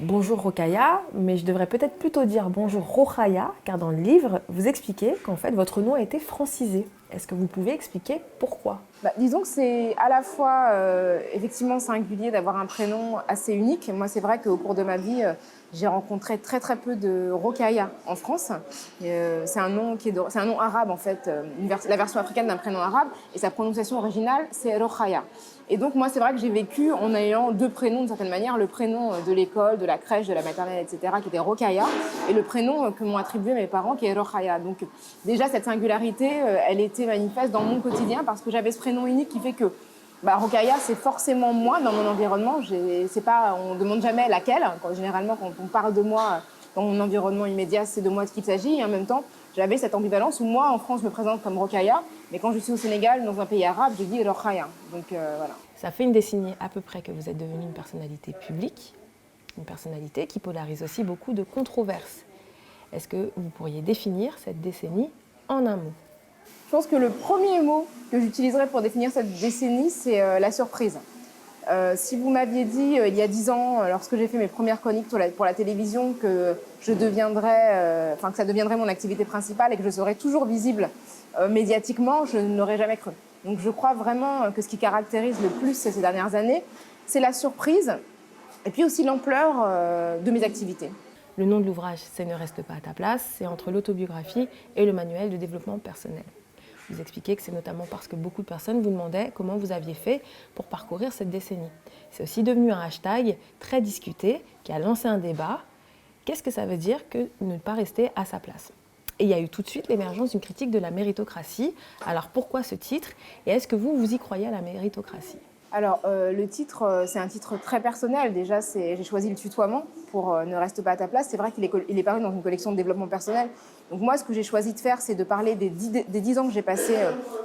bonjour Rokaya, mais je devrais peut-être plutôt dire bonjour Rokhaya, car dans le livre, vous expliquez qu'en fait votre nom a été francisé. Est-ce que vous pouvez expliquer pourquoi? Disons que c'est à la fois effectivement singulier d'avoir un prénom assez unique. Moi, c'est vrai qu'au cours de ma vie, j'ai rencontré très très peu de Rokhaya en France. C'est un nom c'est un nom arabe en fait, la version africaine d'un prénom arabe, et sa prononciation originale c'est Rokhaya. Et donc moi, c'est vrai que j'ai vécu en ayant deux prénoms d'une certaine manière, le prénom de l'école, de la crèche, de la maternelle, etc., qui était Rokhaya, et le prénom que m'ont attribué mes parents, qui est Rokhaya. Donc déjà, cette singularité, elle était manifeste dans mon quotidien parce que j'avais ce prénom unique qui fait que Rokhaya, c'est forcément moi dans mon environnement. On ne demande jamais laquelle. Généralement, quand on parle de moi dans mon environnement immédiat, c'est de moi qu'il s'agit. Et en même temps, j'avais cette ambivalence où moi, en France, je me présente comme Rokhaya, mais quand je suis au Sénégal, dans un pays arabe, je dis Rokhaya. Donc voilà. Ça fait une décennie à peu près que vous êtes devenue une personnalité publique, une personnalité qui polarise aussi beaucoup de controverses. Est-ce que vous pourriez définir cette décennie en un mot? Je pense que le premier mot que j'utiliserais pour définir cette décennie, c'est la surprise. Si vous m'aviez dit il y a 10 ans, lorsque j'ai fait mes premières chroniques pour la télévision, que que ça deviendrait mon activité principale et que je serais toujours visible médiatiquement, je n'aurais jamais cru. Donc je crois vraiment que ce qui caractérise le plus ces dernières années, c'est la surprise et puis aussi l'ampleur de mes activités. Le nom de l'ouvrage, c'est Ne reste pas à ta place, c'est entre l'autobiographie et le manuel de développement personnel. Vous expliquez que c'est notamment parce que beaucoup de personnes vous demandaient comment vous aviez fait pour parcourir cette décennie. C'est aussi devenu un hashtag très discuté qui a lancé un débat. Qu'est-ce que ça veut dire que ne pas rester à sa place? Et il y a eu tout de suite l'émergence d'une critique de la méritocratie. Alors pourquoi ce titre? Et est-ce que vous y croyez à la méritocratie? Alors, le titre, c'est un titre très personnel. Déjà, j'ai choisi le tutoiement pour Ne reste pas à ta place. C'est vrai qu'il est paru dans une collection de développement personnel. Donc moi, ce que j'ai choisi de faire, c'est de parler des 10 ans que j'ai passés,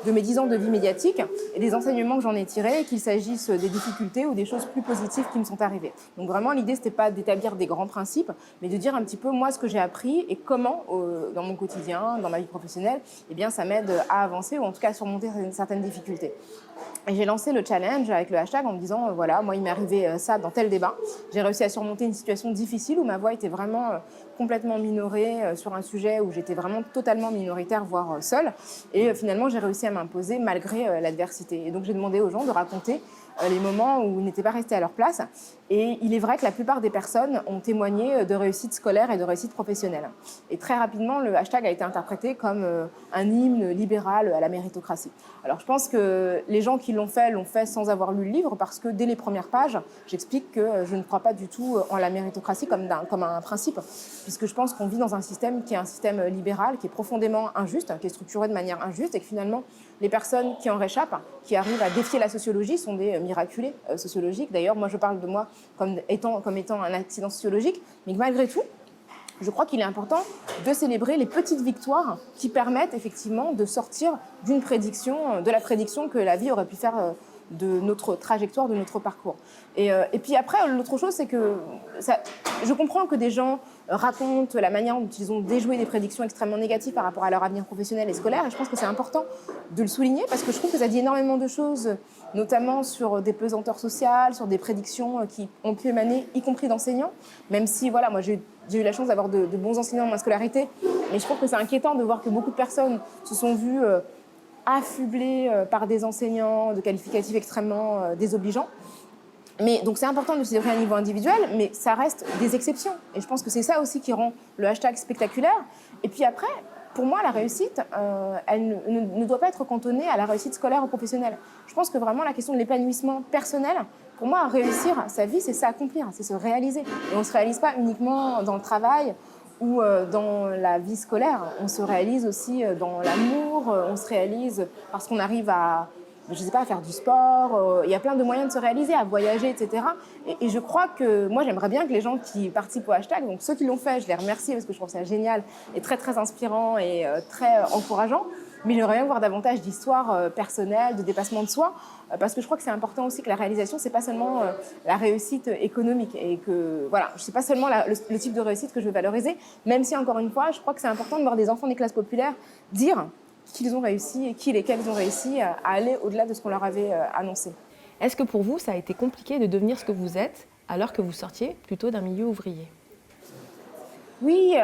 de mes 10 ans de vie médiatique et des enseignements que j'en ai tirés, qu'il s'agisse des difficultés ou des choses plus positives qui me sont arrivées. Donc vraiment, l'idée, c'était pas d'établir des grands principes, mais de dire un petit peu, moi, ce que j'ai appris et comment, dans mon quotidien, dans ma vie professionnelle, eh bien, ça m'aide à avancer ou en tout cas à surmonter certaines difficultés. Et j'ai lancé le challenge avec le hashtag en me disant, voilà, moi, il m'est arrivé ça dans tel débat. J'ai réussi à surmonter une situation difficile où ma voix était vraiment complètement minorée sur un sujet où j'étais vraiment totalement minoritaire, voire seule. Et finalement, j'ai réussi à m'imposer malgré l'adversité. Et donc, j'ai demandé aux gens de raconter les moments où ils n'étaient pas restés à leur place. Et il est vrai que la plupart des personnes ont témoigné de réussite scolaire et de réussite professionnelle. Et très rapidement, le hashtag a été interprété comme un hymne libéral à la méritocratie. Alors je pense que les gens qui l'ont fait sans avoir lu le livre, parce que dès les premières pages, j'explique que je ne crois pas du tout en la méritocratie comme un principe, puisque je pense qu'on vit dans un système qui est un système libéral, qui est profondément injuste, qui est structuré de manière injuste, et que finalement, les personnes qui en réchappent, qui arrivent à défier la sociologie, sont des miraculés sociologiques. D'ailleurs, moi, je parle de moi comme étant un accident sociologique, mais que malgré tout, je crois qu'il est important de célébrer les petites victoires qui permettent effectivement de sortir d'une prédiction, de la prédiction que la vie aurait pu faire de notre trajectoire, de notre parcours. Et puis après, l'autre chose, c'est que je comprends que des gens racontent la manière dont ils ont déjoué des prédictions extrêmement négatives par rapport à leur avenir professionnel et scolaire. Et je pense que c'est important de le souligner parce que je trouve que ça dit énormément de choses, notamment sur des pesanteurs sociales, sur des prédictions qui ont pu émaner, y compris d'enseignants. Même si, voilà, moi j'ai eu la chance d'avoir de bons enseignants dans ma scolarité, mais je trouve que c'est inquiétant de voir que beaucoup de personnes se sont vues affublées par des enseignants de qualificatifs extrêmement désobligeants. Mais donc c'est important de le célébrer à un niveau individuel, mais ça reste des exceptions. Et je pense que c'est ça aussi qui rend le hashtag spectaculaire. Et puis après, pour moi, la réussite, elle ne doit pas être cantonnée à la réussite scolaire ou professionnelle. Je pense que vraiment la question de l'épanouissement personnel, pour moi, réussir sa vie, c'est s'accomplir, c'est se réaliser. Et on ne se réalise pas uniquement dans le travail ou dans la vie scolaire. On se réalise aussi dans l'amour, on se réalise parce qu'on arrive à faire du sport. Il y a plein de moyens de se réaliser, à voyager, etc. Et je crois que moi, j'aimerais bien que les gens qui participent au hashtag, donc ceux qui l'ont fait, je les remercie parce que je trouve ça génial et très, très inspirant et très encourageant. Mais j'aimerais bien voir davantage d'histoires personnelles, de dépassement de soi, parce que je crois que c'est important aussi que la réalisation, c'est pas seulement la réussite économique. Et que, voilà, c'est pas seulement le type de réussite que je veux valoriser, même si, encore une fois, je crois que c'est important de voir des enfants des classes populaires dire qu'ils ont réussi et lesquels ont réussi à aller au-delà de ce qu'on leur avait annoncé. Est-ce que pour vous, ça a été compliqué de devenir ce que vous êtes alors que vous sortiez plutôt d'un milieu ouvrier? Oui,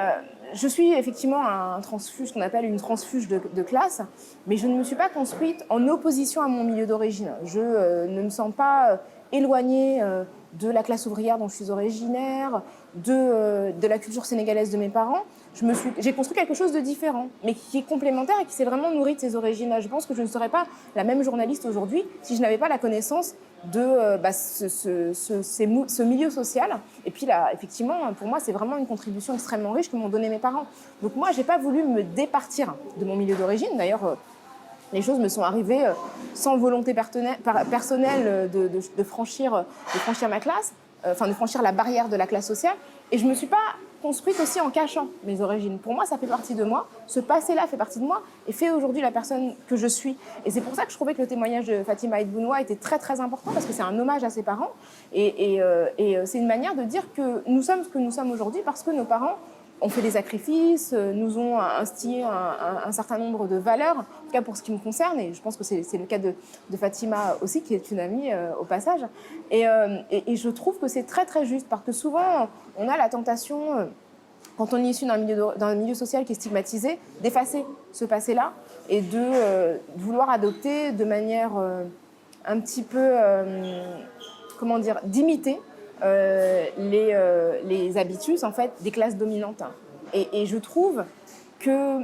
je suis effectivement un transfuge, ce qu'on appelle une transfuge de classe, mais je ne me suis pas construite en opposition à mon milieu d'origine. Je ne me sens pas éloignée de la classe ouvrière dont je suis originaire, de la culture sénégalaise de mes parents. J'ai construit quelque chose de différent, mais qui est complémentaire et qui s'est vraiment nourri de ces origines-là. Je pense que je ne serais pas la même journaliste aujourd'hui si je n'avais pas la connaissance de ce milieu social. Et puis là, effectivement, pour moi, c'est vraiment une contribution extrêmement riche que m'ont donné mes parents. Donc moi, je n'ai pas voulu me départir de mon milieu d'origine. D'ailleurs, les choses me sont arrivées sans volonté personnelle de franchir ma classe, de franchir la barrière de la classe sociale. Et je ne me suis pas construite aussi en cachant mes origines. Pour moi, ça fait partie de moi. Ce passé-là fait partie de moi et fait aujourd'hui la personne que je suis. Et c'est pour ça que je trouvais que le témoignage de Fatima Aït-Bounoua était très, très important parce que c'est un hommage à ses parents. Et c'est une manière de dire que nous sommes ce que nous sommes aujourd'hui parce que nos parents ont fait des sacrifices, nous ont instillé un certain nombre de valeurs, en tout cas pour ce qui me concerne, et je pense que c'est le cas de Fatima aussi, qui est une amie au passage. Et je trouve que c'est très très juste, parce que souvent on a la tentation, quand on est issu d'un milieu social qui est stigmatisé, d'effacer ce passé-là et de vouloir adopter de manière un petit peu, d'imiter les habitus en fait des classes dominantes. Et je trouve que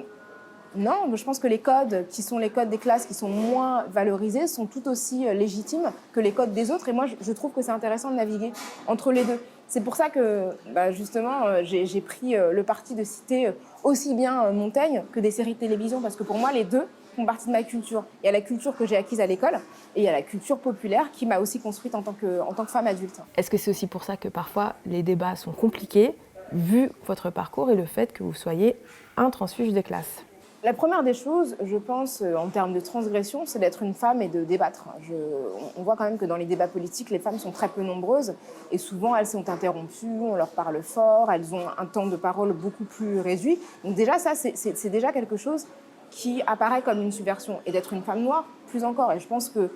non, je pense que les codes qui sont les codes des classes qui sont moins valorisés sont tout aussi légitimes que les codes des autres. Et moi, je trouve que c'est intéressant de naviguer entre les deux. C'est pour ça que, justement, j'ai pris le parti de citer aussi bien Montaigne que des séries de télévision, parce que pour moi, les deux font partie de ma culture. Il y a la culture que j'ai acquise à l'école et il y a la culture populaire qui m'a aussi construite en tant que femme adulte. Est-ce que c'est aussi pour ça que parfois les débats sont compliqués, vu votre parcours et le fait que vous soyez un transfuge des classes? La première des choses, je pense, en termes de transgression, c'est d'être une femme et de débattre. On voit quand même que dans les débats politiques, les femmes sont très peu nombreuses et souvent elles sont interrompues, on leur parle fort, elles ont un temps de parole beaucoup plus réduit. Donc déjà, ça, c'est déjà quelque chose qui apparaît comme une subversion. Et d'être une femme noire, plus encore. Et je pense que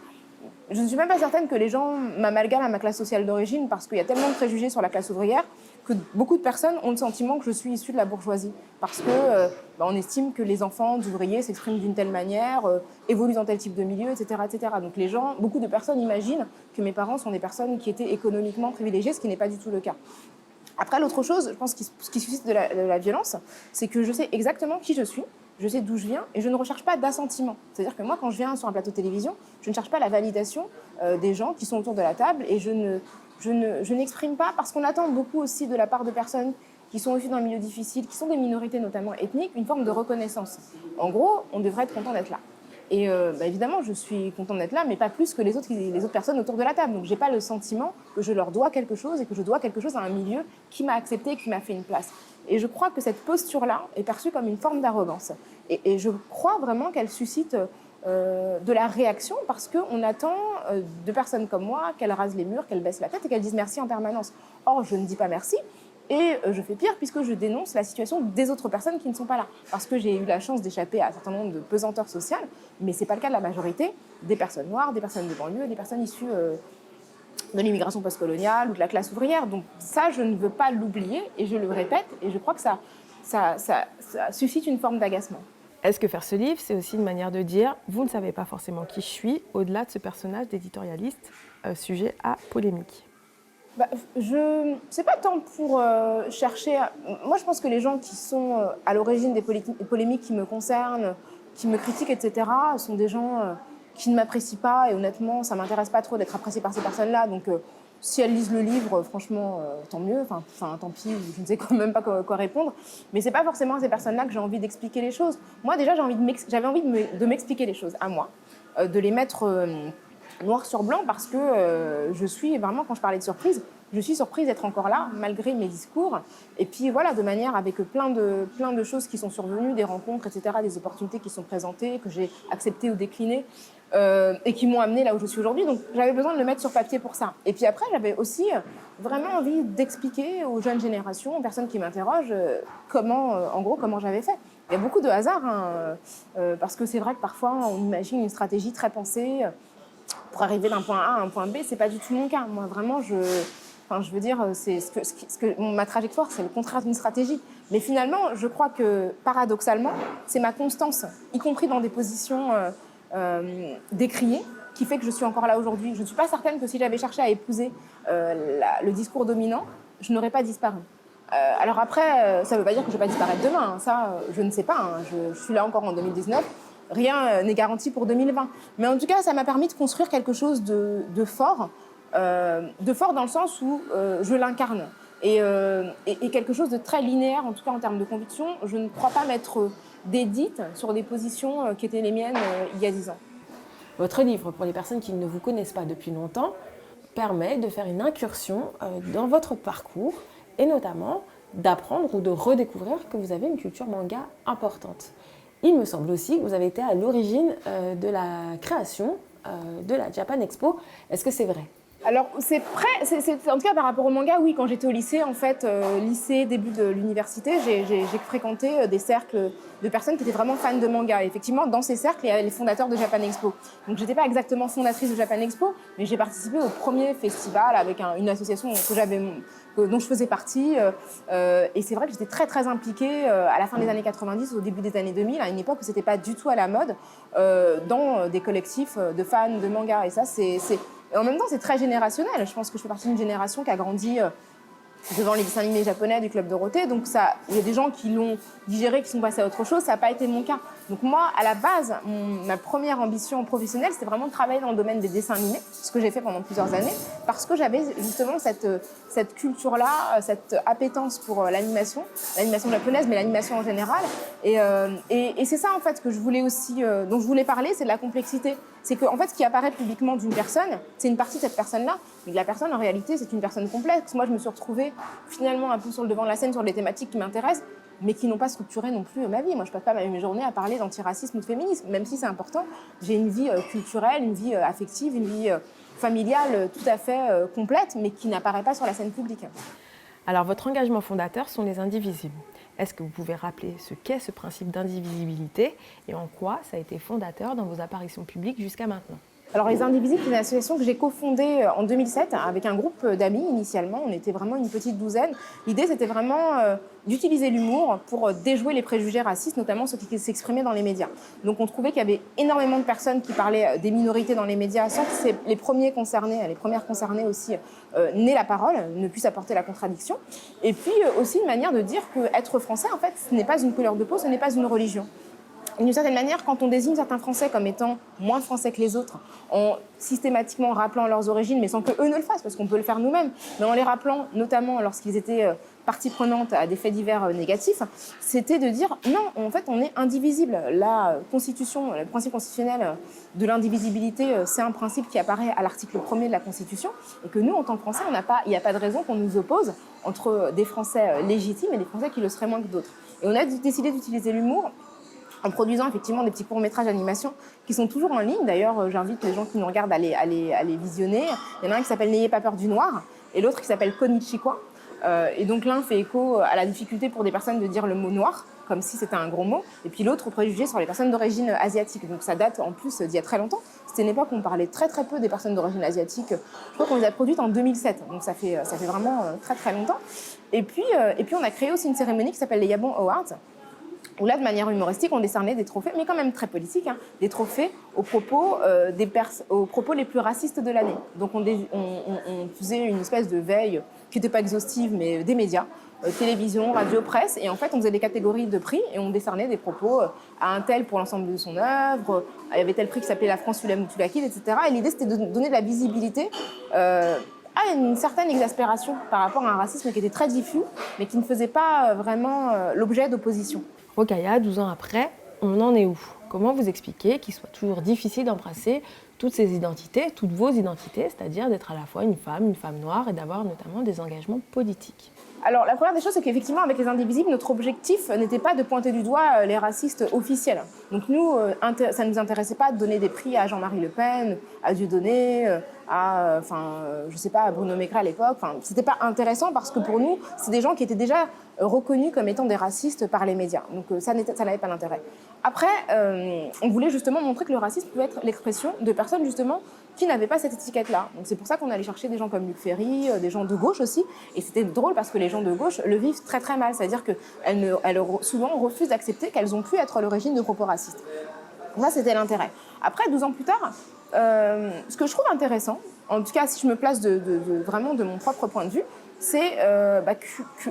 je ne suis même pas certaine que les gens m'amalgament à ma classe sociale d'origine parce qu'il y a tellement de préjugés sur la classe ouvrière que beaucoup de personnes ont le sentiment que je suis issue de la bourgeoisie. Parce que on estime que les enfants d'ouvriers s'expriment d'une telle manière, évoluent dans tel type de milieu, etc., etc. Donc beaucoup de personnes imaginent que mes parents sont des personnes qui étaient économiquement privilégiées, ce qui n'est pas du tout le cas. Après, l'autre chose, je pense, ce qui suscite de la violence, c'est que je sais exactement qui je suis, je sais d'où je viens et je ne recherche pas d'assentiment. C'est-à-dire que moi, quand je viens sur un plateau de télévision, je ne cherche pas la validation des gens qui sont autour de la table et je n'exprime pas, parce qu'on attend beaucoup aussi de la part de personnes qui sont aussi dans un milieu difficile, qui sont des minorités notamment ethniques, une forme de reconnaissance. En gros, on devrait être content d'être là. Et évidemment, je suis contente d'être là, mais pas plus que les autres personnes autour de la table. Donc, je n'ai pas le sentiment que je leur dois quelque chose et que je dois quelque chose à un milieu qui m'a accepté et qui m'a fait une place. Et je crois que cette posture-là est perçue comme une forme d'arrogance. Et je crois vraiment qu'elle suscite de la réaction parce qu'on attend de personnes comme moi qu'elles rasent les murs, qu'elles baissent la tête et qu'elles disent merci en permanence. Or, je ne dis pas merci. Et je fais pire puisque je dénonce la situation des autres personnes qui ne sont pas là. Parce que j'ai eu la chance d'échapper à un certain nombre de pesanteurs sociales, mais ce n'est pas le cas de la majorité des personnes noires, des personnes de banlieue, des personnes issues de l'immigration postcoloniale ou de la classe ouvrière. Donc ça, je ne veux pas l'oublier et je le répète et je crois que ça suscite une forme d'agacement. Est-ce que faire ce livre, c'est aussi une manière de dire « vous ne savez pas forcément qui je suis » au-delà de ce personnage d'éditorialiste sujet à polémique? C'est pas tant pour chercher... Moi, je pense que les gens qui sont à l'origine des polémiques qui me concernent, qui me critiquent, etc., sont des gens qui ne m'apprécient pas. Et honnêtement, ça m'intéresse pas trop d'être appréciée par ces personnes-là. Donc, si elles lisent le livre, franchement, tant mieux. Enfin, tant pis, je ne sais même pas quoi répondre. Mais c'est pas forcément à ces personnes-là que j'ai envie d'expliquer les choses. Moi, déjà, j'avais envie de m'expliquer les choses à moi, de les mettre... noir sur blanc parce que je suis vraiment, quand je parlais de surprise, je suis surprise d'être encore là malgré mes discours. Et puis voilà, de manière avec plein de choses qui sont survenues, des rencontres, etc., des opportunités qui sont présentées, que j'ai acceptées ou déclinées et qui m'ont amenée là où je suis aujourd'hui. Donc j'avais besoin de le mettre sur papier pour ça. Et puis après, j'avais aussi vraiment envie d'expliquer aux jeunes générations, aux personnes qui m'interrogent, comment j'avais fait. Il y a beaucoup de hasard, parce que c'est vrai que parfois on imagine une stratégie très pensée pour arriver d'un point A à un point B, c'est pas du tout mon cas. Moi, vraiment, Enfin, je veux dire, ma trajectoire, c'est le contraire d'une stratégie. Mais finalement, je crois que, paradoxalement, c'est ma constance, y compris dans des positions décriées, qui fait que je suis encore là aujourd'hui. Je ne suis pas certaine que si j'avais cherché à épouser le discours dominant, je n'aurais pas disparu. Alors après, ça ne veut pas dire que je ne vais pas disparaître demain. Hein. Ça, je ne sais pas. Hein. Je suis là encore en 2019. Rien n'est garanti pour 2020. Mais en tout cas, ça m'a permis de construire quelque chose de fort. De fort dans le sens où je l'incarne. Et quelque chose de très linéaire, en tout cas en termes de conviction. Je ne crois pas m'être dédite sur des positions qui étaient les miennes il y a 10 ans. Votre livre, pour les personnes qui ne vous connaissent pas depuis longtemps, permet de faire une incursion dans votre parcours et notamment d'apprendre ou de redécouvrir que vous avez une culture manga importante. Il me semble aussi que vous avez été à l'origine de la création de la Japan Expo. Est-ce que c'est vrai ? Alors, en tout cas par rapport au manga, oui, quand j'étais au lycée, en fait, lycée, début de l'université, j'ai fréquenté des cercles de personnes qui étaient vraiment fans de manga. Et effectivement, dans ces cercles, il y avait les fondateurs de Japan Expo. Donc, j'étais pas exactement fondatrice de Japan Expo, mais j'ai participé au premier festival avec une association dont je faisais partie. Et c'est vrai que j'étais très, très impliquée à la fin des années 90, au début des années 2000, à une époque où c'était pas du tout à la mode, dans des collectifs de fans de manga. Et ça, Et en même temps, c'est très générationnel. Je pense que je fais partie d'une génération qui a grandi devant les dessins animés japonais du Club Dorothée. Donc, il y a des gens qui l'ont digéré, qui sont passés à autre chose. Ça n'a pas été mon cas. Donc, moi, à la base, ma première ambition professionnelle, c'était vraiment de travailler dans le domaine des dessins animés, ce que j'ai fait pendant plusieurs années, parce que j'avais justement cette culture-là, cette appétence pour l'animation japonaise, mais l'animation en général. Et c'est ça, en fait, que je voulais aussi, dont je voulais parler, c'est de la complexité. C'est que, en fait, ce qui apparaît publiquement d'une personne, c'est une partie de cette personne-là. Mais la personne, en réalité, c'est une personne complexe. Moi, je me suis retrouvée finalement un peu sur le devant de la scène sur des thématiques qui m'intéressent, mais qui n'ont pas structuré non plus ma vie. Moi, je ne passe pas mes journées à parler d'antiracisme ou de féminisme, même si c'est important. J'ai une vie culturelle, une vie affective, une vie familiale tout à fait complète, mais qui n'apparaît pas sur la scène publique. Alors, votre engagement fondateur sont les indivisibles. Est-ce que vous pouvez rappeler ce qu'est ce principe d'indivisibilité et en quoi ça a été fondateur dans vos apparitions publiques jusqu'à maintenant ? Alors, les Indivisibles, c'est une association que j'ai cofondée en 2007 avec un groupe d'amis initialement. On était vraiment une petite douzaine. L'idée, c'était vraiment d'utiliser l'humour pour déjouer les préjugés racistes, notamment ceux qui s'exprimaient dans les médias. Donc, on trouvait qu'il y avait énormément de personnes qui parlaient des minorités dans les médias sans que les premières concernées aussi n'aient la parole, ne puissent apporter la contradiction. Et puis, aussi une manière de dire qu'être français, en fait, ce n'est pas une couleur de peau, ce n'est pas une religion. D'une certaine manière, quand on désigne certains Français comme étant moins français que les autres, en systématiquement rappelant leurs origines, mais sans qu'eux ne le fassent, parce qu'on peut le faire nous-mêmes, mais en les rappelant, notamment lorsqu'ils étaient partie prenante à des faits divers négatifs, c'était de dire non, en fait, on est indivisible. La Constitution, le principe constitutionnel de l'indivisibilité, c'est un principe qui apparaît à l'article 1er de la Constitution, et que nous, en tant que Français, il n'y a pas de raison qu'on nous oppose entre des Français légitimes et des Français qui le seraient moins que d'autres. Et on a décidé d'utiliser l'humour en produisant effectivement des petits courts-métrages d'animation qui sont toujours en ligne. D'ailleurs, j'invite les gens qui nous regardent à les visionner. Il y en a un qui s'appelle N'ayez pas peur du noir et l'autre qui s'appelle Konichiwa. Et donc l'un fait écho à la difficulté pour des personnes de dire le mot noir, comme si c'était un gros mot, et puis l'autre au préjugé sur les personnes d'origine asiatique. Donc ça date en plus d'il y a très longtemps. C'était une époque où on parlait très très peu des personnes d'origine asiatique. Je crois qu'on les a produites en 2007, donc ça fait vraiment très très longtemps. Et puis on a créé aussi une cérémonie qui s'appelle les Yabon Awards, où là, de manière humoristique, on décernait des trophées, mais quand même très politiques, des trophées aux propos les plus racistes de l'année. Donc on faisait une espèce de veille qui n'était pas exhaustive, mais des médias, télévision, radio, presse, et en fait on faisait des catégories de prix et on décernait des propos à un tel pour l'ensemble de son œuvre. Il y avait tel prix qui s'appelait La France, tu l'aimes ou tu la quittes, etc. Et l'idée, c'était de donner de la visibilité à une certaine exaspération par rapport à un racisme qui était très diffus, mais qui ne faisait pas vraiment l'objet d'opposition. Rokhaya, 12 ans après, on en est où ? Comment vous expliquer qu'il soit toujours difficile d'embrasser toutes ces identités, toutes vos identités, c'est-à-dire d'être à la fois une femme noire et d'avoir notamment des engagements politiques ? Alors, la première des choses, c'est qu'effectivement, avec les Indivisibles, notre objectif n'était pas de pointer du doigt les racistes officiels. Donc nous, ça ne nous intéressait pas de donner des prix à Jean-Marie Le Pen, à Dieudonné, à Bruno Maigret à l'époque. C'était pas intéressant parce que pour nous, c'est des gens qui étaient déjà reconnus comme étant des racistes par les médias. Donc ça n'avait pas d'intérêt. Après, on voulait justement montrer que le racisme pouvait être l'expression de personnes justement qui n'avaient pas cette étiquette-là. Donc c'est pour ça qu'on allait chercher des gens comme Luc Ferry, des gens de gauche aussi. Et c'était drôle parce que les gens de gauche le vivent très très mal. C'est-à-dire qu'elles souvent refusent d'accepter qu'elles ont pu être à l'origine de propos racistes. Ça, c'était l'intérêt. Après, 12 ans plus tard, ce que je trouve intéressant, en tout cas si je me place vraiment de mon propre point de vue, c'est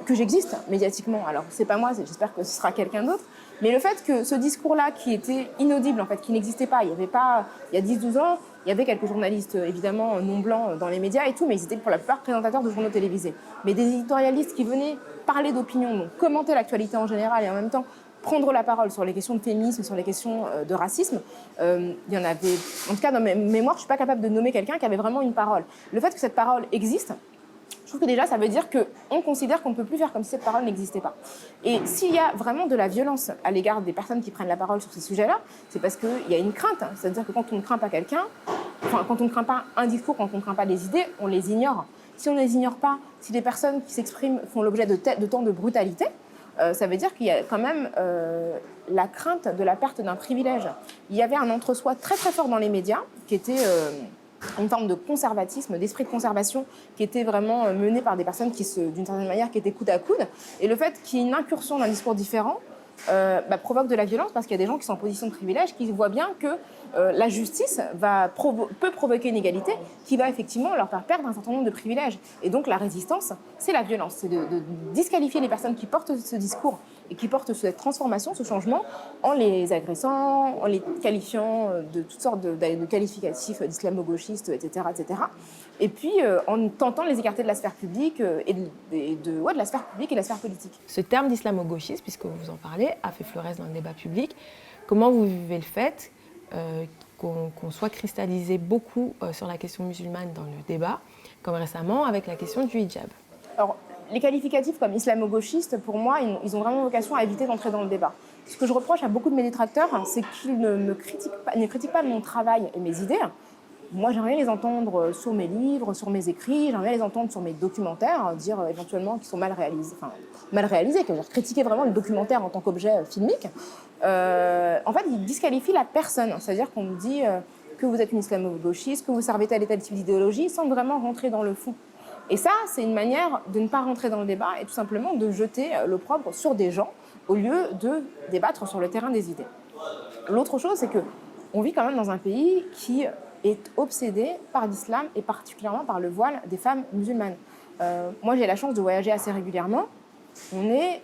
que j'existe médiatiquement. Alors, c'est pas moi, j'espère que ce sera quelqu'un d'autre. Mais le fait que ce discours-là, qui était inaudible, en fait, qui n'existait pas, il y a 10-12 ans, il y avait quelques journalistes, évidemment, non blancs dans les médias et tout, mais ils étaient pour la plupart présentateurs de journaux télévisés. Mais des éditorialistes qui venaient parler d'opinion, donc commenter l'actualité en général et en même temps prendre la parole sur les questions de féminisme, sur les questions de racisme, il y en avait... En tout cas, dans mes mémoires, je ne suis pas capable de nommer quelqu'un qui avait vraiment une parole. Le fait que cette parole existe, je trouve que déjà, ça veut dire qu'on considère qu'on ne peut plus faire comme si cette parole n'existait pas. Et s'il y a vraiment de la violence à l'égard des personnes qui prennent la parole sur ces sujets-là, c'est parce qu'il y a une crainte. C'est-à-dire que quand on ne craint pas quelqu'un, enfin, quand on ne craint pas un discours, quand on ne craint pas des idées, on les ignore. Si on ne les ignore pas, si les personnes qui s'expriment font l'objet de tant de brutalité, ça veut dire qu'il y a quand même la crainte de la perte d'un privilège. Il y avait un entre-soi très très fort dans les médias qui était... une forme de conservatisme, d'esprit de conservation qui était vraiment mené par des personnes d'une certaine manière, qui étaient coude à coude. Et le fait qu'il y ait une incursion d'un discours différent provoque de la violence parce qu'il y a des gens qui sont en position de privilège qui voient bien que la justice peut provoquer une égalité qui va effectivement leur faire perdre un certain nombre de privilèges. Et donc la résistance, c'est la violence, c'est de disqualifier les personnes qui portent ce discours et qui portent cette transformation, ce changement, en les agressant, en les qualifiant de toutes sortes de qualificatifs d'islamo-gauchistes, etc., etc. Et puis en tentant de les écarter de la sphère publique de la sphère publique et de la sphère politique. Ce terme d'islamo-gauchiste, puisque vous en parlez, a fait fleuresse dans le débat public. Comment vous vivez le fait qu'on soit cristallisé beaucoup sur la question musulmane dans le débat, comme récemment avec la question du hijab? Alors, les qualificatifs comme islamo-gauchistes, pour moi, ils ont vraiment vocation à éviter d'entrer dans le débat. Ce que je reproche à beaucoup de mes détracteurs, c'est qu'ils ne critiquent pas mon travail et mes idées. Moi, j'aimerais les entendre sur mes livres, sur mes écrits, j'aimerais les entendre sur mes documentaires, dire éventuellement qu'ils sont mal réalisés, critiquer vraiment le documentaire en tant qu'objet filmique. En fait, ils disqualifient la personne, c'est-à-dire qu'on me dit que vous êtes une islamo-gauchiste, que vous servez tel et tel type d'idéologie, sans vraiment rentrer dans le fond. Et ça, c'est une manière de ne pas rentrer dans le débat et tout simplement de jeter l'opprobre sur des gens au lieu de débattre sur le terrain des idées. L'autre chose, c'est qu'on vit quand même dans un pays qui est obsédé par l'islam et particulièrement par le voile des femmes musulmanes. Moi, j'ai la chance de voyager assez régulièrement. On est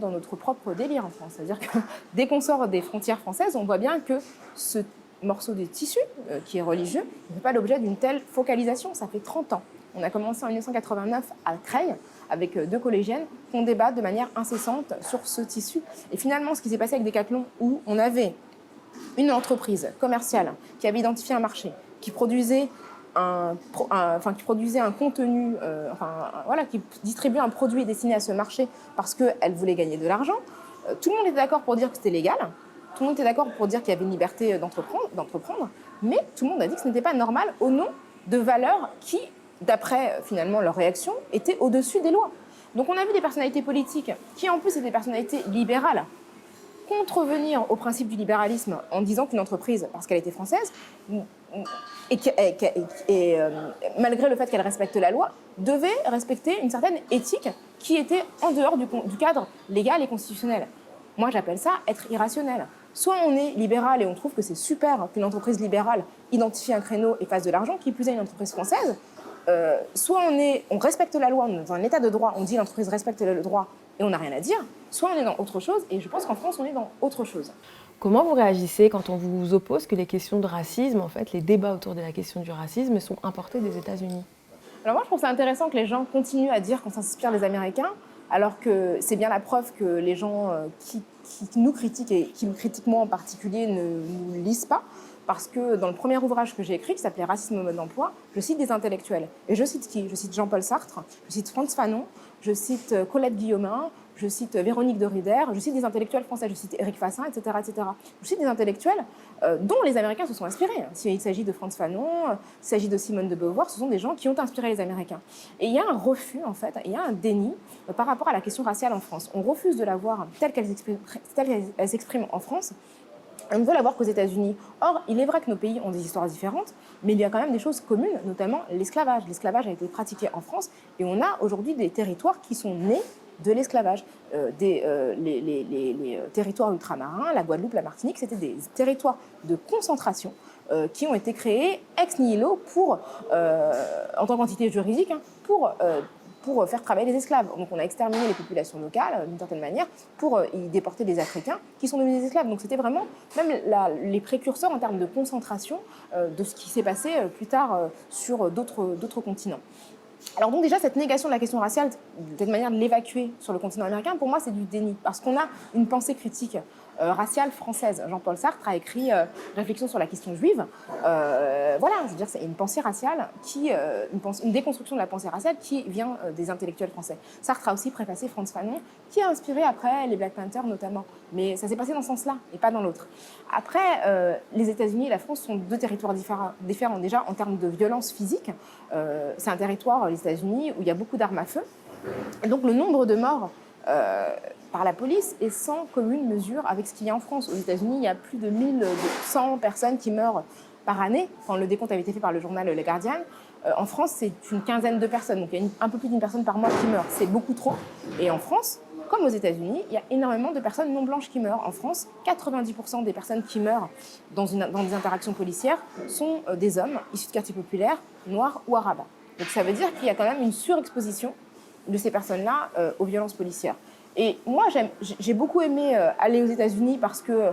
dans notre propre délire en France. C'est-à-dire que dès qu'on sort des frontières françaises, on voit bien que ce morceau de tissu, qui est religieux, ne fait pas l'objet d'une telle focalisation. Ça fait 30 ans. On a commencé en 1989 à Creil, avec 2 collégiennes, qu'on débat de manière incessante sur ce tissu. Et finalement, ce qui s'est passé avec Decathlon, où on avait une entreprise commerciale qui avait identifié un marché, qui produisait un contenu, qui distribuait un produit destiné à ce marché parce qu'elle voulait gagner de l'argent. Tout le monde était d'accord pour dire que c'était légal, tout le monde était d'accord pour dire qu'il y avait une liberté d'entreprendre, mais tout le monde a dit que ce n'était pas normal au nom de valeurs qui, d'après finalement leur réaction, étaient au-dessus des lois. Donc on a vu des personnalités politiques qui en plus étaient des personnalités libérales contrevenir au principe du libéralisme en disant qu'une entreprise, parce qu'elle était française, malgré le fait qu'elle respecte la loi, devait respecter une certaine éthique qui était en dehors du cadre légal et constitutionnel. Moi, j'appelle ça être irrationnel. Soit on est libéral et on trouve que c'est super qu'une entreprise libérale identifie un créneau et fasse de l'argent, qui plus est une entreprise française, soit on respecte la loi, on est dans un état de droit, on dit l'entreprise respecte le droit et on n'a rien à dire, soit on est dans autre chose, et je pense qu'en France, on est dans autre chose. Comment vous réagissez quand on vous oppose que les questions de racisme, en fait, les débats autour de la question du racisme sont importés des États-Unis? Alors moi, je trouve ça intéressant que les gens continuent à dire qu'on s'inspire des Américains, alors que c'est bien la preuve que les gens qui nous critiquent, et qui me critiquent moi en particulier, ne nous lisent pas. Parce que dans le premier ouvrage que j'ai écrit, qui s'appelait Racisme au mode d'emploi, je cite des intellectuels. Et je cite qui? Je cite Jean-Paul Sartre, je cite Frantz Fanon, je cite Colette Guillaumin, je cite Véronique de Rider, je cite des intellectuels français, je cite Éric Fassin, etc., etc. Je cite des intellectuels dont les Américains se sont inspirés. S'il s'agit de Frantz Fanon, s'il s'agit de Simone de Beauvoir, ce sont des gens qui ont inspiré les Américains. Et il y a un refus, en fait, il y a un déni par rapport à la question raciale en France. On refuse de la voir telle qu'elle s'exprime en France. On ne veut l'avoir qu'aux États-Unis. Or, il est vrai que nos pays ont des histoires différentes, mais il y a quand même des choses communes, notamment l'esclavage. L'esclavage a été pratiqué en France et on a aujourd'hui des territoires qui sont nés de l'esclavage. Les territoires ultramarins, la Guadeloupe, la Martinique, c'était des territoires de concentration qui ont été créés ex nihilo en tant qu'entité juridique pour faire travailler les esclaves. Donc on a exterminé les populations locales, d'une certaine manière, pour y déporter des Africains qui sont devenus des esclaves. Donc c'était vraiment même les précurseurs en termes de concentration de ce qui s'est passé plus tard sur d'autres continents. Alors donc déjà, cette négation de la question raciale, cette manière de l'évacuer sur le continent américain, pour moi, c'est du déni. Parce qu'on a une pensée critique raciale française. Jean-Paul Sartre a écrit Réflexion sur la question juive. Voilà, c'est-à-dire c'est une pensée raciale, une déconstruction de la pensée raciale qui vient des intellectuels français. Sartre a aussi préfacé Frantz Fanon, qui a inspiré après les Black Panthers notamment. Mais ça s'est passé dans ce sens-là, et pas dans l'autre. Après, les États-Unis et la France sont deux territoires différents. Déjà, en termes de violence physique, c'est un territoire, les États-Unis, où il y a beaucoup d'armes à feu. Et donc le nombre de morts par la police est sans commune mesure avec ce qu'il y a en France. Aux États-Unis, il y a plus de 1100 personnes qui meurent par année, quand le décompte avait été fait par le journal Le Guardian. En France, c'est une quinzaine de personnes, donc il y a un peu plus d'une personne par mois qui meurt. C'est beaucoup trop. Et en France, comme aux États-Unis, il y a énormément de personnes non blanches qui meurent. En France, 90% des personnes qui meurent dans des interactions policières sont des hommes issus de quartiers populaires, noirs ou arabes. Donc ça veut dire qu'il y a quand même une surexposition de ces personnes-là aux violences policières. Et moi, j'ai beaucoup aimé aller aux États-Unis parce que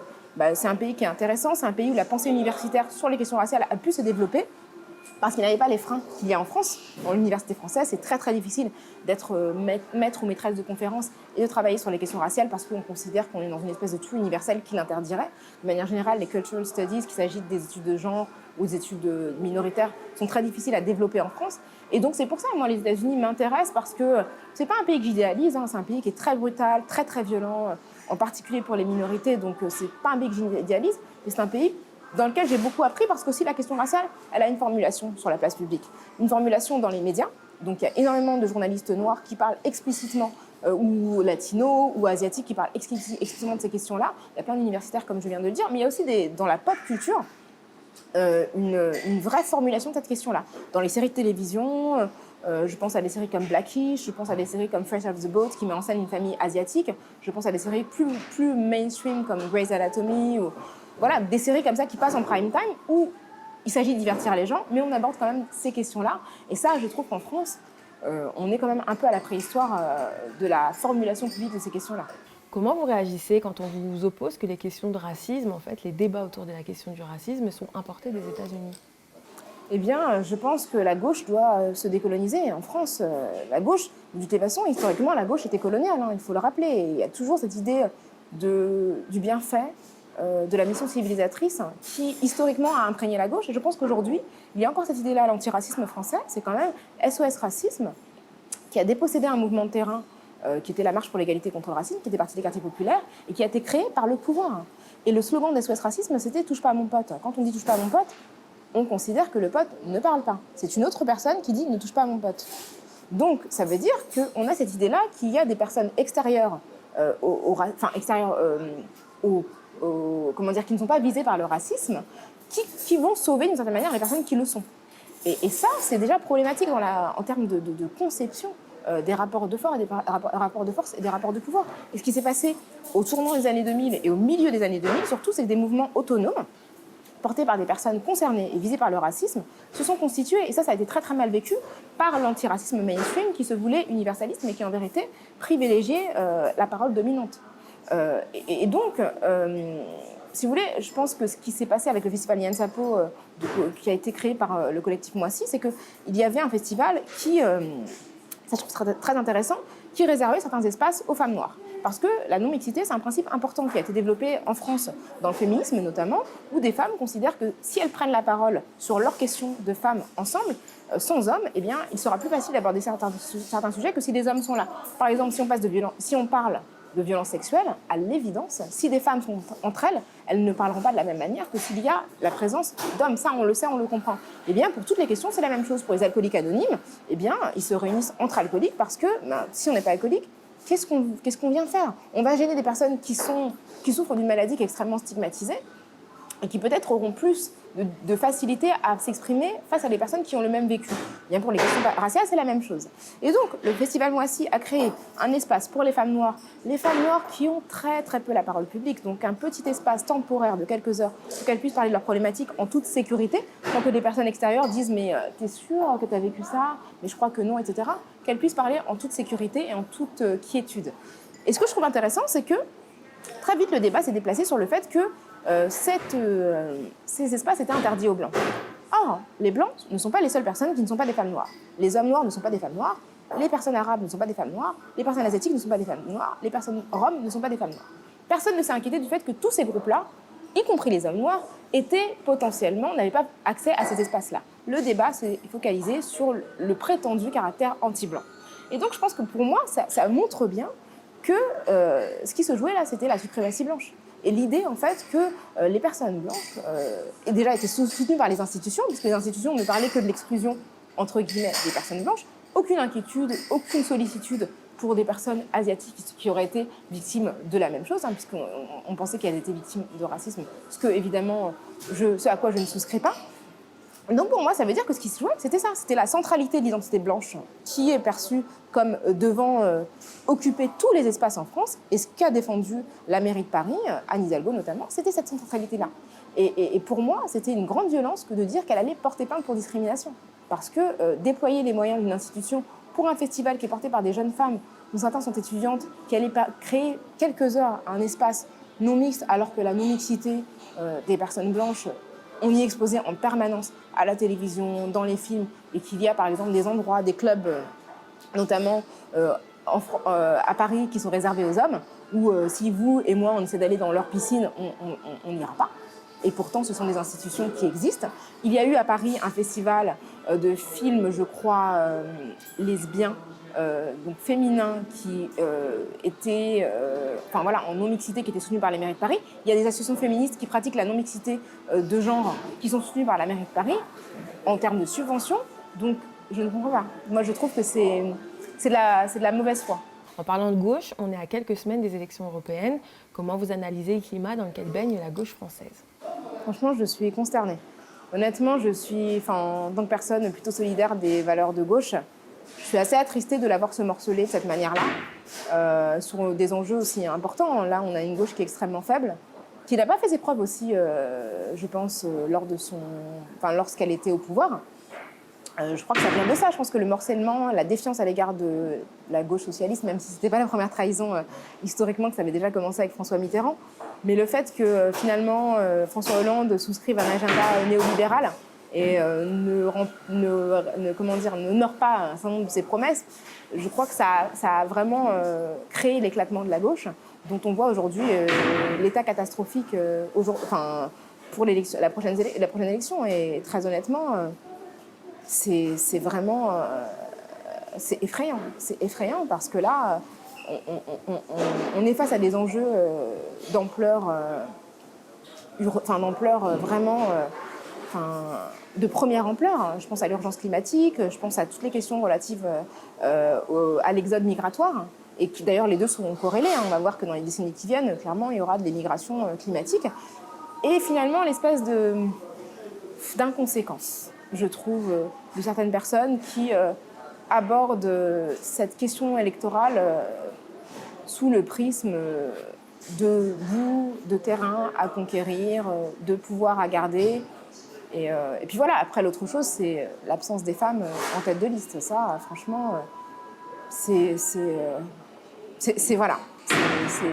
c'est un pays qui est intéressant, c'est un pays où la pensée universitaire sur les questions raciales a pu se développer, parce qu'il n'avait pas les freins qu'il y a en France. Dans l'université française, c'est très très difficile d'être maître ou maîtresse de conférence et de travailler sur les questions raciales parce qu'on considère qu'on est dans une espèce de tout universel qui l'interdirait. De manière générale, les cultural studies, qu'il s'agisse des études de genre ou des études minoritaires, sont très difficiles à développer en France. Et donc c'est pour ça que moi les États-Unis m'intéressent, parce que c'est pas un pays que j'idéalise, c'est un pays qui est très brutal, très très violent, en particulier pour les minorités. Donc c'est pas un pays que j'idéalise, mais c'est un pays dans lequel j'ai beaucoup appris, parce qu'aussi la question raciale, elle a une formulation sur la place publique, une formulation dans les médias. Donc il y a énormément de journalistes noirs qui parlent explicitement, ou latinos, ou asiatiques qui parlent explicitement de ces questions-là. Il y a plein d'universitaires, comme je viens de le dire, mais il y a aussi dans la pop culture une vraie formulation de cette question-là. Dans les séries de télévision, je pense à des séries comme Blackish, je pense à des séries comme Fresh Off the Boat qui met en scène une famille asiatique, je pense à des séries plus mainstream comme Grey's Anatomy, ou voilà, des séries comme ça qui passent en prime time où il s'agit de divertir les gens, mais on aborde quand même ces questions-là. Et ça, je trouve qu'en France, on est quand même un peu à la préhistoire de la formulation publique de ces questions-là. Comment vous réagissez quand on vous oppose que les questions de racisme, en fait, les débats autour de la question du racisme sont importés des États-Unis ? Eh bien, je pense que la gauche doit se décoloniser. En France, la gauche, de toute façon, historiquement, la gauche était coloniale, il faut le rappeler. Et il y a toujours cette idée du bienfait, de la mission civilisatrice qui, historiquement, a imprégné la gauche. Et je pense qu'aujourd'hui, il y a encore cette idée-là, l'antiracisme français, c'est quand même SOS Racisme, qui a dépossédé un mouvement de terrain qui était la marche pour l'égalité contre le racisme, qui était partie des quartiers populaires et qui a été créé par le pouvoir. Et le slogan d'SOS Racisme, c'était « touche pas à mon pote ». Quand on dit « touche pas à mon pote », on considère que le pote ne parle pas. C'est une autre personne qui dit « ne touche pas à mon pote ». Donc, ça veut dire qu'on a cette idée-là qu'il y a des personnes extérieures, qui ne sont pas visées par le racisme, qui vont sauver d'une certaine manière les personnes qui le sont. Et ça, c'est déjà problématique en termes de conception des rapports de force, et des rapports de pouvoir. Et ce qui s'est passé au tournant des années 2000 et au milieu des années 2000, surtout, c'est que des mouvements autonomes, portés par des personnes concernées et visées par le racisme, se sont constitués, et ça a été très très mal vécu, par l'antiracisme mainstream qui se voulait universaliste, mais qui en vérité privilégiait la parole dominante. Et donc, si vous voulez, je pense que ce qui s'est passé avec le festival Yansapo, qui a été créé par le collectif Moissy, c'est qu'il y avait un festival qui, ça je trouve très, très intéressant, qui réservait certains espaces aux femmes noires. Parce que la non-mixité, c'est un principe important qui a été développé en France, dans le féminisme notamment, où des femmes considèrent que si elles prennent la parole sur leurs questions de femmes ensemble, sans hommes, eh bien, il sera plus facile d'aborder certains sujets que si des hommes sont là. Par exemple, si on parle de violences sexuelles, à l'évidence, si des femmes sont entre elles, elles ne parleront pas de la même manière que s'il y a la présence d'hommes. Ça, on le sait, on le comprend. Eh bien, pour toutes les questions, c'est la même chose. Pour les alcooliques anonymes, eh bien, ils se réunissent entre alcooliques parce que si on n'est pas alcoolique, qu'est-ce qu'on vient faire ? On va gêner des personnes qui souffrent d'une maladie qui est extrêmement stigmatisée. et qui peut-être auront plus de facilité à s'exprimer face à des personnes qui ont le même vécu. Bien pour les questions raciales, c'est la même chose. Et donc, le Festival Moissy a créé un espace pour les femmes noires qui ont très très peu la parole publique, donc un petit espace temporaire de quelques heures pour qu'elles puissent parler de leurs problématiques en toute sécurité, sans que des personnes extérieures disent « mais t'es sûre que t'as vécu ça ? Mais je crois que non, etc. » Qu'elles puissent parler en toute sécurité et en toute quiétude. Et ce que je trouve intéressant, c'est que très vite, le débat s'est déplacé sur le fait que ces espaces étaient interdits aux Blancs. Or, les Blancs ne sont pas les seules personnes qui ne sont pas des femmes noires. Les hommes noirs ne sont pas des femmes noires, les personnes arabes ne sont pas des femmes noires, les personnes asiatiques ne sont pas des femmes noires, les personnes roms ne sont pas des femmes noires. Personne ne s'est inquiété du fait que tous ces groupes-là, y compris les hommes noirs, n'avaient pas accès à ces espaces-là. Le débat s'est focalisé sur le prétendu caractère anti-blanc. Et donc, je pense que pour moi, ça montre bien que ce qui se jouait là, c'était la suprématie blanche. Et l'idée, en fait, que les personnes blanches aient déjà été soutenues par les institutions, puisque les institutions ne parlaient que de l'exclusion, entre guillemets, des personnes blanches, aucune inquiétude, aucune sollicitude pour des personnes asiatiques qui auraient été victimes de la même chose, hein, puisqu'on pensait qu'elles étaient victimes de racisme, ce à quoi je ne souscris pas. Donc pour moi, ça veut dire que ce qui se jouait, c'était ça. C'était la centralité de l'identité blanche qui est perçue comme devant occuper tous les espaces en France. Et ce qu'a défendu la mairie de Paris, Anne Hidalgo notamment, c'était cette centralité-là. Et pour moi, c'était une grande violence que de dire qu'elle allait porter plainte pour discrimination. Parce que déployer les moyens d'une institution pour un festival qui est porté par des jeunes femmes, dont certains sont étudiantes, qui allaient créer quelques heures un espace non mixte, alors que la non-mixité des personnes blanches, on y est exposé en permanence à la télévision, dans les films, et qu'il y a par exemple des endroits, des clubs, notamment à Paris, qui sont réservés aux hommes, où si vous et moi on essaie d'aller dans leur piscine, on n'ira pas. Et pourtant, ce sont des institutions qui existent. Il y a eu à Paris un festival de films, je crois, lesbiens, donc féminins, qui étaient en non-mixité, qui étaient soutenus par la mairie de Paris. Il y a des associations féministes qui pratiquent la non-mixité de genre, qui sont soutenues par la mairie de Paris, en termes de subventions. Donc, je ne comprends pas. Moi, je trouve que c'est de la mauvaise foi. En parlant de gauche, on est à quelques semaines des élections européennes. Comment vous analysez le climat dans lequel baigne la gauche française ? Franchement, je suis consternée. Honnêtement, en tant que personne plutôt solidaire des valeurs de gauche, je suis assez attristée de la voir se morceler de cette manière-là, sur des enjeux aussi importants. Là, on a une gauche qui est extrêmement faible, qui n'a pas fait ses preuves aussi, je pense, lorsqu'elle était au pouvoir. Je crois que ça vient de ça. Je pense que le morcellement, la défiance à l'égard de la gauche socialiste, même si ce n'était pas la première trahison historiquement, que ça avait déjà commencé avec François Mitterrand, mais le fait que finalement François Hollande souscrive un agenda néolibéral et n'honore pas un certain nombre de ses promesses, je crois que ça a vraiment créé l'éclatement de la gauche, dont on voit aujourd'hui l'état catastrophique pour la prochaine élection. Et très honnêtement, c'est vraiment c'est effrayant. C'est effrayant parce que là, on est face à des enjeux d'ampleur vraiment de première ampleur. Je pense à l'urgence climatique, je pense à toutes les questions relatives à l'exode migratoire, et qui d'ailleurs les deux sont corrélés. On va voir que dans les décennies qui viennent, clairement, il y aura des migrations climatiques. Et finalement, l'espèce d'inconséquence, je trouve, de certaines personnes qui abordent cette question électorale sous le prisme de bout de terrain à conquérir, de pouvoir à garder. Et puis voilà, après l'autre chose, c'est l'absence des femmes en tête de liste. Ça, franchement, c'est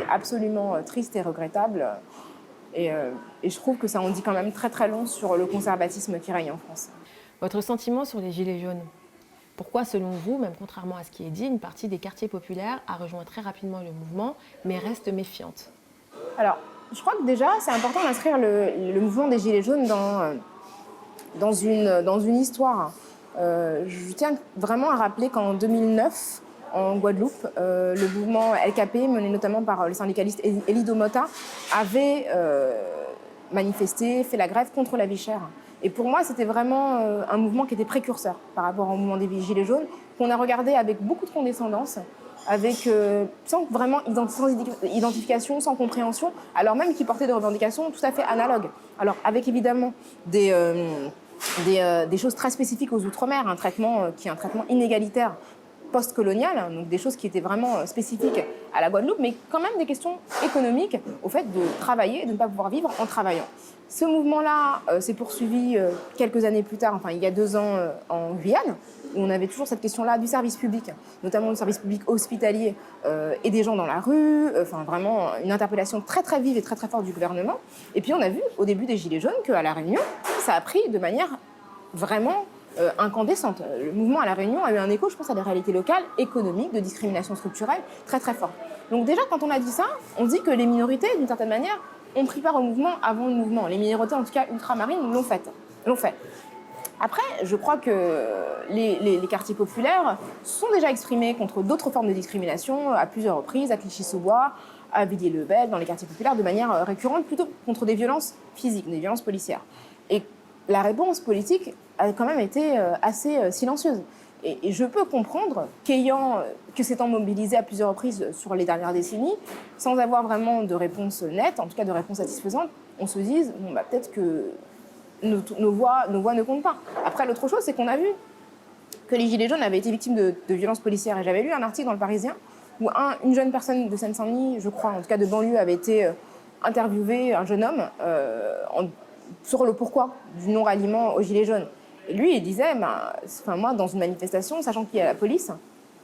absolument triste et regrettable. Et je trouve que ça en dit quand même très très long sur le conservatisme qui règne en France. Votre sentiment sur les Gilets jaunes ? Pourquoi, selon vous, même contrairement à ce qui est dit, une partie des quartiers populaires a rejoint très rapidement le mouvement, mais reste méfiante ? Alors, je crois que déjà, c'est important d'inscrire le mouvement des Gilets jaunes dans une histoire. Je tiens vraiment à rappeler qu'en 2009, en Guadeloupe, le mouvement LKP, mené notamment par le syndicaliste Élie Domota, avait manifesté, fait la grève contre la vie chère. Et pour moi, c'était vraiment un mouvement qui était précurseur par rapport au mouvement des Gilets jaunes, qu'on a regardé avec beaucoup de condescendance, sans vraiment identification, sans compréhension, alors même qu'ils portaient des revendications tout à fait analogues. Alors avec évidemment des choses très spécifiques aux Outre-mer, un traitement qui est un traitement inégalitaire post-colonial, donc des choses qui étaient vraiment spécifiques à la Guadeloupe, mais quand même des questions économiques au fait de travailler et de ne pas pouvoir vivre en travaillant. Ce mouvement-là s'est poursuivi quelques années plus tard, enfin il y a 2 ans en Guyane, où on avait toujours cette question-là du service public, notamment le service public hospitalier et des gens dans la rue, enfin vraiment une interpellation très très vive et très très forte du gouvernement. Et puis on a vu au début des Gilets jaunes qu'à La Réunion, ça a pris de manière vraiment incandescente. Le mouvement à La Réunion a eu un écho, je pense, à des réalités locales, économiques, de discrimination structurelle très très fort. Donc déjà, quand on a dit ça, on dit que les minorités, d'une certaine manière, ont pris part au mouvement avant le mouvement. Les minorités, en tout cas ultramarines, l'ont fait. Après, je crois que les quartiers populaires sont déjà exprimés contre d'autres formes de discrimination à plusieurs reprises, à Clichy-sous-Bois, à Villiers-le-Bel, dans les quartiers populaires, de manière récurrente, plutôt contre des violences physiques, des violences policières. Et la réponse politique a quand même été assez silencieuse. Et je peux comprendre que s'étant mobilisé à plusieurs reprises sur les dernières décennies, sans avoir vraiment de réponse nette, en tout cas de réponse satisfaisante, on se dise, bon, bah, peut-être que nos voix ne comptent pas. Après, l'autre chose, c'est qu'on a vu que les Gilets jaunes avaient été victimes de violences policières. Et j'avais lu un article dans Le Parisien où une jeune personne de Seine-Saint-Denis, je crois, en tout cas de banlieue, avait été interviewée, un jeune homme, sur le pourquoi du non-ralliement aux Gilets jaunes. Et lui, il disait, moi, dans une manifestation, sachant qu'il y a la police,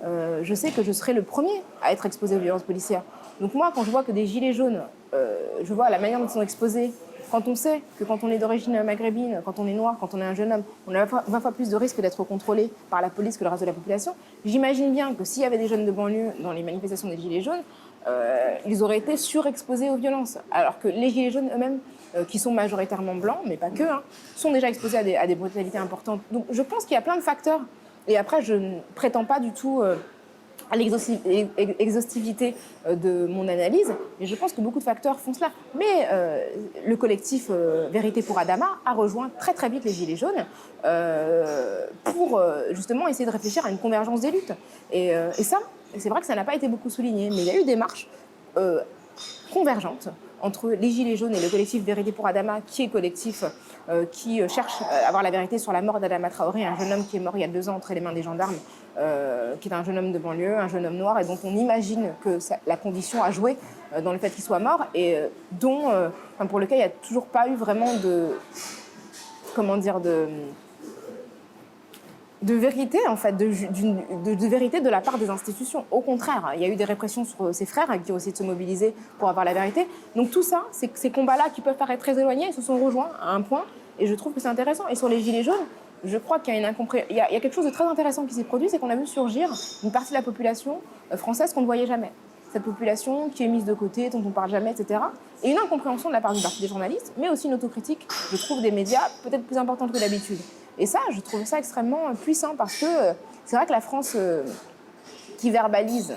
je sais que je serai le premier à être exposé aux violences policières. Donc moi, quand je vois que des Gilets jaunes, je vois la manière dont ils sont exposés, quand on sait que quand on est d'origine maghrébine, quand on est noir, quand on est un jeune homme, on a 20 fois plus de risques d'être contrôlé par la police que le reste de la population, j'imagine bien que s'il y avait des jeunes de banlieue dans les manifestations des Gilets jaunes, ils auraient été surexposés aux violences. Alors que les Gilets jaunes eux-mêmes, qui sont majoritairement blancs, mais pas que, sont déjà exposés à des brutalités importantes. Donc je pense qu'il y a plein de facteurs. Et après, je ne prétends pas du tout à l'exhaustivité de mon analyse, mais je pense que beaucoup de facteurs font cela. Mais le collectif Vérité pour Adama a rejoint très très vite les Gilets jaunes pour justement essayer de réfléchir à une convergence des luttes. Et ça, c'est vrai que ça n'a pas été beaucoup souligné, mais il y a eu des marches convergentes entre les Gilets jaunes et le collectif Vérité pour Adama, qui est collectif qui cherche à avoir la vérité sur la mort d'Adama Traoré, un jeune homme qui est mort il y a 2 ans entre les mains des gendarmes, qui est un jeune homme de banlieue, un jeune homme noir, et dont on imagine que la condition a joué dans le fait qu'il soit mort, et pour lequel il n'y a toujours pas eu vraiment de vérité, en fait, de vérité de la part des institutions. Au contraire, il y a eu des répressions sur ses frères qui ont essayé de se mobiliser pour avoir la vérité. Donc tout ça, ces combats-là qui peuvent paraître très éloignés, se sont rejoints à un point, et je trouve que c'est intéressant. Et sur les Gilets jaunes, je crois qu'il y a il y a quelque chose de très intéressant qui s'est produit, c'est qu'on a vu surgir une partie de la population française qu'on ne voyait jamais. Cette population qui est mise de côté, dont on ne parle jamais, etc. Et une incompréhension de la part d'une partie des journalistes, mais aussi une autocritique, je trouve, des médias peut-être plus importante que d'habitude. Et ça, je trouve ça extrêmement puissant parce que c'est vrai que la France qui verbalise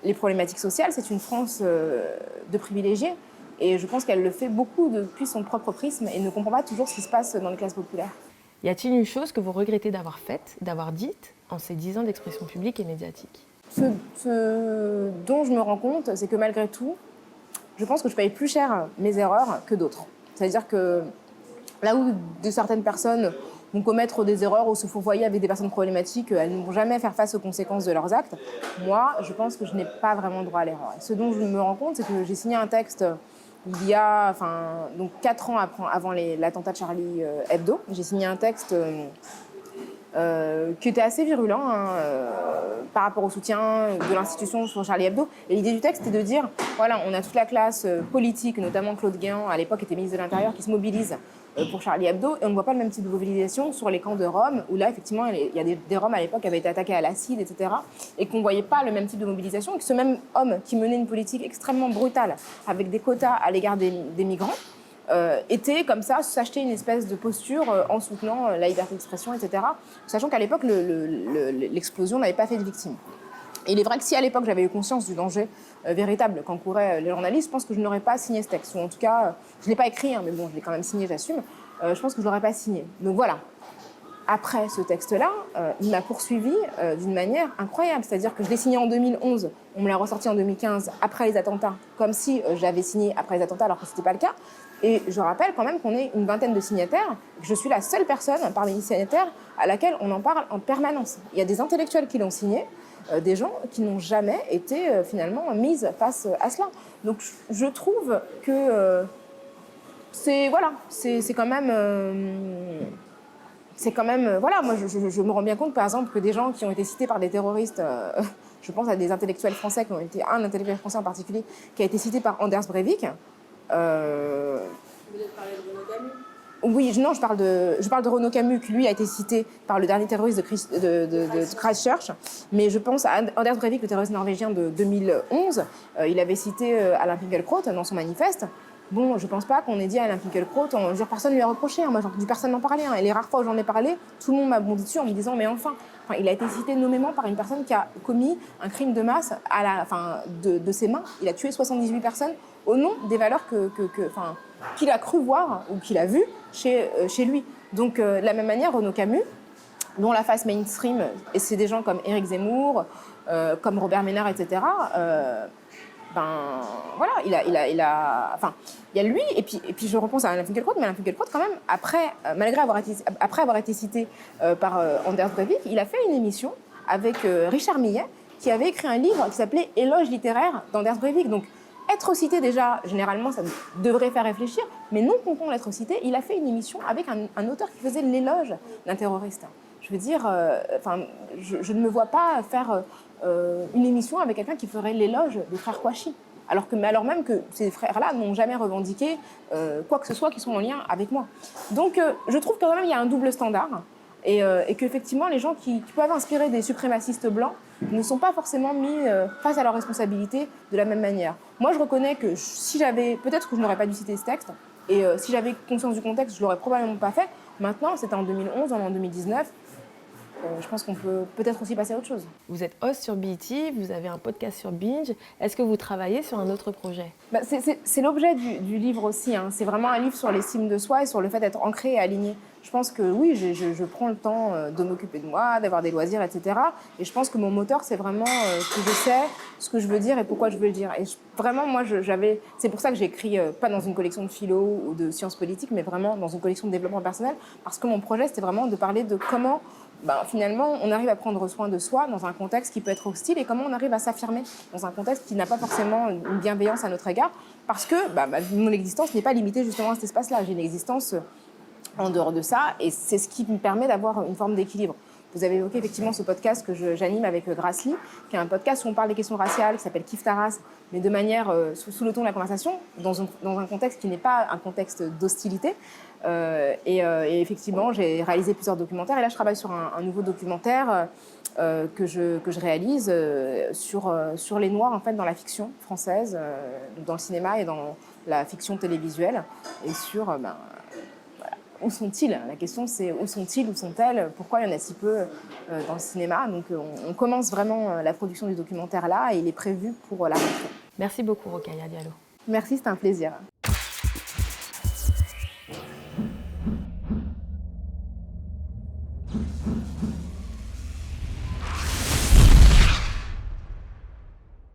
les problématiques sociales, c'est une France de privilégiés. Et je pense qu'elle le fait beaucoup depuis son propre prisme et ne comprend pas toujours ce qui se passe dans les classes populaires. Y a-t-il une chose que vous regrettez d'avoir faite, d'avoir dite en ces 10 ans d'expression publique et médiatique ? Ce dont je me rends compte, c'est que malgré tout, je pense que je paye plus cher mes erreurs que d'autres. C'est-à-dire que là où certaines personnes vont commettre des erreurs ou se fourvoyer avec des personnes problématiques, elles ne vont jamais faire face aux conséquences de leurs actes. Moi, je pense que je n'ai pas vraiment droit à l'erreur. Et ce dont je me rends compte, c'est que j'ai signé un texte il y a donc 4 ans avant l'attentat de Charlie Hebdo. J'ai signé un texte qui était assez virulent par rapport au soutien de l'institution sur Charlie Hebdo. Et l'idée du texte était de dire, voilà, on a toute la classe politique, notamment Claude Guéant, à l'époque était ministre de l'Intérieur, qui se mobilise pour Charlie Hebdo, et on ne voit pas le même type de mobilisation sur les camps de Roms, où là, effectivement, il y a des Roms à l'époque qui avaient été attaqués à l'acide, etc., et qu'on ne voyait pas le même type de mobilisation, et que ce même homme qui menait une politique extrêmement brutale, avec des quotas à l'égard des migrants, était comme ça, s'acheter une espèce de posture en soutenant la liberté d'expression, etc., sachant qu'à l'époque, l'explosion n'avait pas fait de victimes. Et il est vrai que si à l'époque j'avais eu conscience du danger véritable qu'encouraient les journalistes, je pense que je n'aurais pas signé ce texte. Ou en tout cas, je ne l'ai pas écrit, mais bon, je l'ai quand même signé, j'assume. Je pense que je ne l'aurais pas signé. Donc voilà. après ce texte-là, il m'a poursuivi d'une manière incroyable. C'est-à-dire que je l'ai signé en 2011, on me l'a ressorti en 2015 après les attentats, comme si j'avais signé après les attentats alors que ce n'était pas le cas. Et je rappelle quand même qu'on est une vingtaine de signataires, que je suis la seule personne parmi les signataires à laquelle on en parle en permanence. Il y a des intellectuels qui l'ont signé, des gens qui n'ont jamais été finalement mis face à cela. Donc je trouve que c'est quand même... voilà, moi je me rends bien compte par exemple que des gens qui ont été cités par des terroristes, je pense à des intellectuels français qui ont été, un intellectuel français en particulier, qui a été cité par Anders Breivik. Vous voulez parler de Renaud Camus ? Oui, non, je parle de Renaud Camus, qui lui a été cité par le dernier terroriste de Christchurch. Mais je pense à Anders Breivik, le terroriste norvégien de 2011. Il avait cité Alain Finkielkraut dans son manifeste. Bon, je pense pas qu'on ait dit à Alain Finkielkraut, personne ne lui a reproché, moi j'ai entendu personne n'en parler. Et les rares fois où j'en ai parlé, tout le monde m'a bondi dessus en me disant mais enfin, il a été cité nommément par une personne qui a commis un crime de masse de ses mains. Il a tué 78 personnes au nom des valeurs qu'il a cru voir ou qu'il a vues chez lui. Donc de la même manière, Renaud Camus, dont la face mainstream, et c'est des gens comme Éric Zemmour, comme Robert Ménard, etc., il y a lui, et puis je repense à Alain Finkielkraut, mais Alain Finkielkraut, quand même, après avoir été cité par Anders Breivik, il a fait une émission avec Richard Millet, qui avait écrit un livre qui s'appelait Éloge littéraire d'Anders Breivik. Donc, être cité déjà, généralement, ça devrait faire réfléchir, mais non content d'être cité, il a fait une émission avec un auteur qui faisait l'éloge d'un terroriste. Je veux dire, je ne me vois pas faire une émission avec quelqu'un qui ferait l'éloge des frères Kouachi. Alors même que ces frères-là n'ont jamais revendiqué quoi que ce soit qui soit en lien avec moi. Donc, je trouve quand même qu'il y a un double standard et qu'effectivement, les gens qui peuvent inspirer des suprémacistes blancs ne sont pas forcément mis face à leurs responsabilités de la même manière. Moi, je reconnais que peut-être que je n'aurais pas dû citer ce texte, et si j'avais conscience du contexte, je ne l'aurais probablement pas fait. Maintenant, c'était en 2011, en 2019. Je pense qu'on peut peut-être aussi passer à autre chose. Vous êtes host sur BET, vous avez un podcast sur Binge. Est-ce que vous travaillez sur un autre projet ? C'est l'objet du livre aussi. Hein. C'est vraiment un livre sur l'estime de soi et sur le fait d'être ancré et aligné. Je pense que oui, je prends le temps de m'occuper de moi, d'avoir des loisirs, etc. Et je pense que mon moteur, c'est vraiment que je sais ce que je veux dire et pourquoi je veux le dire. Et vraiment, moi, c'est pour ça que j'ai écrit, pas dans une collection de philo ou de sciences politiques, mais vraiment dans une collection de développement personnel. Parce que mon projet, c'était vraiment de parler de comment finalement, on arrive à prendre soin de soi dans un contexte qui peut être hostile et comment on arrive à s'affirmer dans un contexte qui n'a pas forcément une bienveillance à notre égard parce que mon existence n'est pas limitée justement à cet espace-là. J'ai une existence en dehors de ça et c'est ce qui me permet d'avoir une forme d'équilibre. Vous avez évoqué effectivement ce podcast que j'anime avec Grassley, qui est un podcast où on parle des questions raciales, qui s'appelle Kiffe ta race, mais de manière sous le ton de la conversation, dans un contexte qui n'est pas un contexte d'hostilité. Et effectivement, j'ai réalisé plusieurs documentaires. Et là, je travaille sur un nouveau documentaire que je réalise sur les Noirs en fait, dans la fiction française, dans le cinéma et dans la fiction télévisuelle. Et sur... où sont-ils ? La question, c'est où sont-ils, où sont-elles ? Pourquoi il y en a si peu dans le cinéma ? Donc, on commence vraiment la production du documentaire là et il est prévu pour la rentrée. Merci beaucoup, Rokhaya Diallo. Merci, c'était un plaisir.